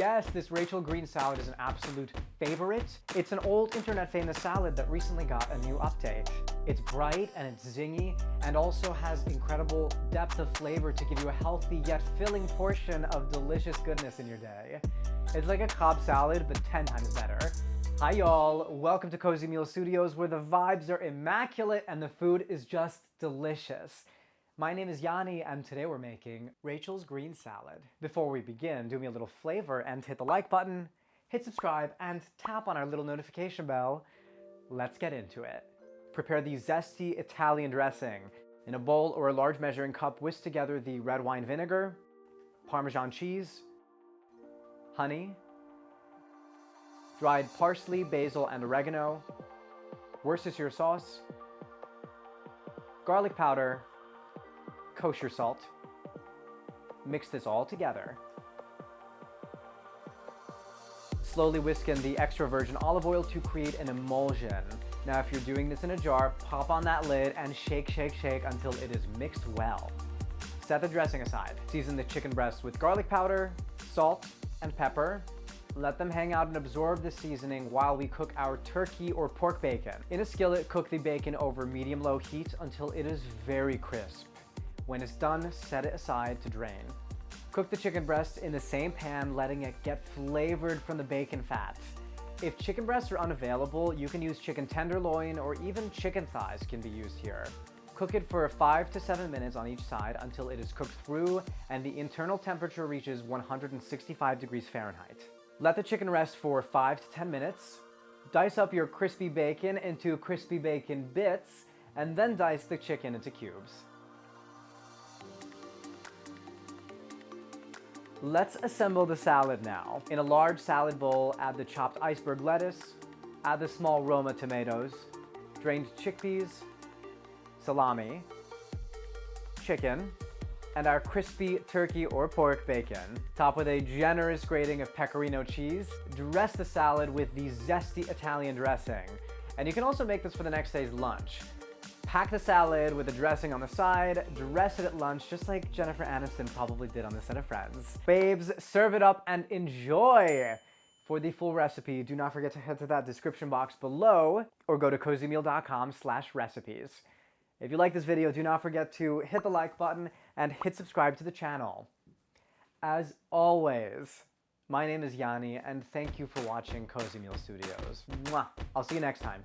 Yes, this Rachel green salad is an absolute favorite. It's an old internet famous salad that recently got a new update. It's bright and it's zingy and also has incredible depth of flavor to give you a healthy yet filling portion of delicious goodness in your day. It's like a Cobb salad, but 10 times better. Hi y'all, welcome to Cozymeal Studios, where the vibes are immaculate and the food is just delicious. My name is Yanni, and today we're making Rachel's green salad. Before we begin, do me a little favor and hit the like button, hit subscribe, and tap on our little notification bell. Let's get into it. Prepare the Zesty Italian dressing. In a bowl or a large measuring cup, whisk together the red wine vinegar, Parmesan cheese, honey, dried parsley, basil, and oregano, Worcestershire sauce, garlic powder, kosher salt. Mix this all together. Slowly whisk in the extra virgin olive oil to create an emulsion. Now, if you're doing this in a jar, pop on that lid and shake, shake, shake until it is mixed well. Set the dressing aside. Season the chicken breasts with garlic powder, salt, and pepper. Let them hang out and absorb the seasoning while we cook our turkey or pork bacon. In a skillet, cook the bacon over medium-low heat until it is very crisp. When it's done, set it aside to drain. Cook the chicken breast in the same pan, letting it get flavored from the bacon fat. If chicken breasts are unavailable, you can use chicken tenderloin or even chicken thighs can be used here. Cook it for 5 to 7 minutes on each side until it is cooked through and the internal temperature reaches 165 degrees Fahrenheit. Let the chicken rest for 5 to 10 minutes. Dice up your crispy bacon into crispy bacon bits, and then dice the chicken into cubes. Let's assemble the salad now. In a large salad bowl, add the chopped iceberg lettuce, add the small Roma tomatoes, drained chickpeas, salami, chicken, and our crispy turkey or pork bacon. Top with a generous grating of pecorino cheese. Dress the salad with the Zesty Italian dressing. And you can also make this for the next day's lunch. Pack the salad with the dressing on the side, dress it at lunch just like Jennifer Aniston probably did on the set of Friends. Babes, serve it up and enjoy! For the full recipe, do not forget to head to that description box below or go to cozymeal.com/recipes. If you like this video, do not forget to hit the like button and hit subscribe to the channel. As always, my name is Yanni and thank you for watching Cozymeal Studios. Mwah! I'll see you next time.